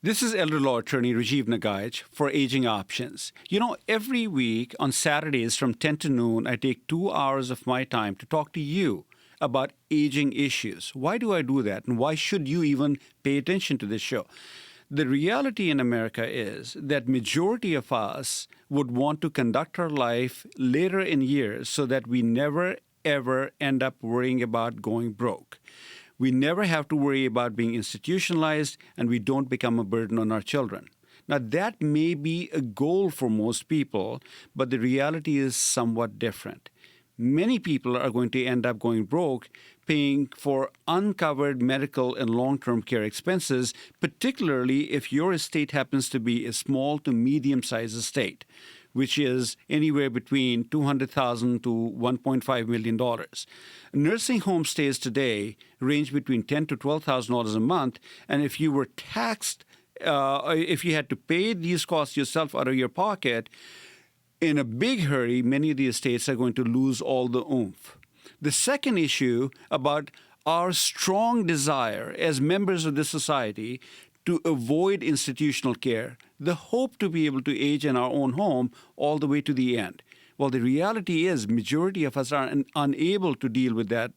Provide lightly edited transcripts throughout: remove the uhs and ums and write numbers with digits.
This is elder law attorney Rajiv Nagaich for Aging Options. Every week on Saturdays from 10 to noon, I take 2 hours of my time to talk to you about aging issues. Why do I do that? And why should you even pay attention to this show? The reality in America is that majority of us would want to conduct our life later in years so that we never, ever end up worrying about going broke. We never have to worry about being institutionalized, and we don't become a burden on our children. Now, that may be a goal for most people, but the reality is somewhat different. Many people are going to end up going broke paying for uncovered medical and long-term care expenses, particularly if your estate happens to be a small to medium-sized estate, which is anywhere between $200,000 to $1.5 million. Nursing home stays today range between $10,000 to $12,000 a month, and if you were taxed, if you had to pay these costs yourself out of your pocket, in a big hurry, many of the estates are going to lose all the oomph. The second issue about our strong desire as members of this society to avoid institutional care, the hope to be able to age in our own home all the way to the end. Well, the reality is majority of us are unable to deal with that,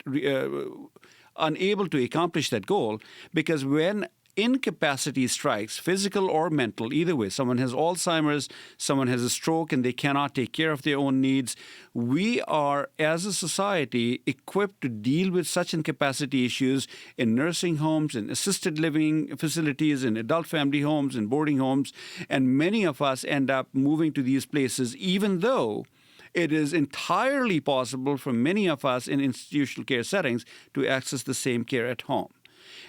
unable to accomplish that goal, because when incapacity strikes, physical or mental, either way, someone has Alzheimer's, someone has a stroke, and they cannot take care of their own needs, we are, as a society, equipped to deal with such incapacity issues in nursing homes, in assisted living facilities, in adult family homes, in boarding homes, and many of us end up moving to these places, even though it is entirely possible for many of us in institutional care settings to access the same care at home.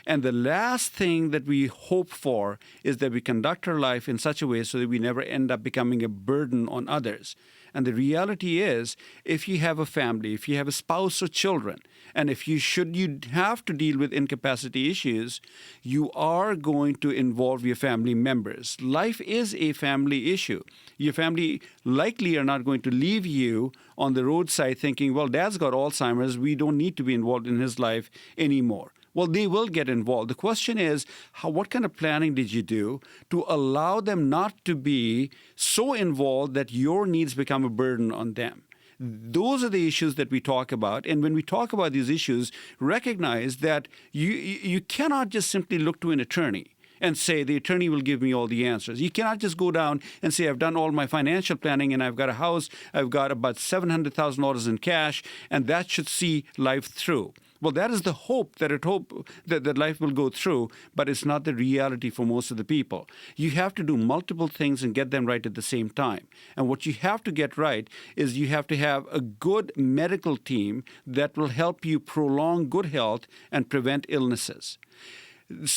And the last thing that we hope for is that we conduct our life in such a way so that we never end up becoming a burden on others. And the reality is, if you have a family, if you have a spouse or children, and if you have to deal with incapacity issues, you are going to involve your family members. Life is a family issue. Your family likely are not going to leave you on the roadside thinking, well, Dad's got Alzheimer's, we don't need to be involved in his life anymore. Well, they will get involved. The question is, what kind of planning did you do to allow them not to be so involved that your needs become a burden on them? Those are the issues that we talk about. And when we talk about these issues, recognize that you cannot just simply look to an attorney and say, the attorney will give me all the answers. You cannot just go down and say, I've done all my financial planning and I've got a house, I've got about $700,000 in cash, and that should see life through. Well, that is the hope that life will go through, but it's not the reality for most of the people. You have to do multiple things and get them right at the same time. And what you have to get right is you have to have a good medical team that will help you prolong good health and prevent illnesses.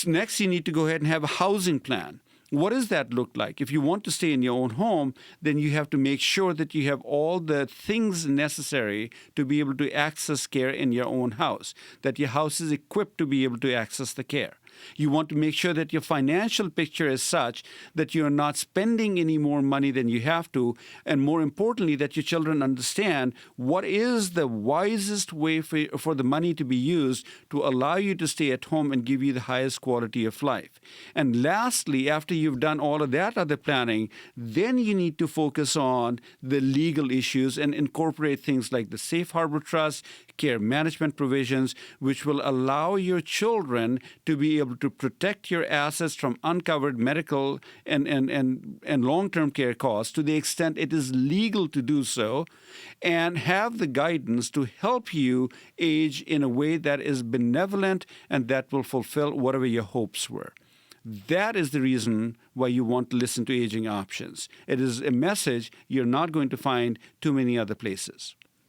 Next, you need to go ahead and have a housing plan. What does that look like? If you want to stay in your own home, then you have to make sure that you have all the things necessary to be able to access care in your own house, that your house is equipped to be able to access the care. You want to make sure that your financial picture is such that you're not spending any more money than you have to, and more importantly, that your children understand what is the wisest way for the money to be used to allow you to stay at home and give you the highest quality of life. And lastly, after you've done all of that other planning, then you need to focus on the legal issues and incorporate things like the Safe Harbor Trust, care management provisions, which will allow your children to be able to protect your assets from uncovered medical and long-term care costs to the extent it is legal to do so, and have the guidance to help you age in a way that is benevolent and that will fulfill whatever your hopes were. That is the reason why you want to listen to Aging Options. It is a message you're not going to find too many other places.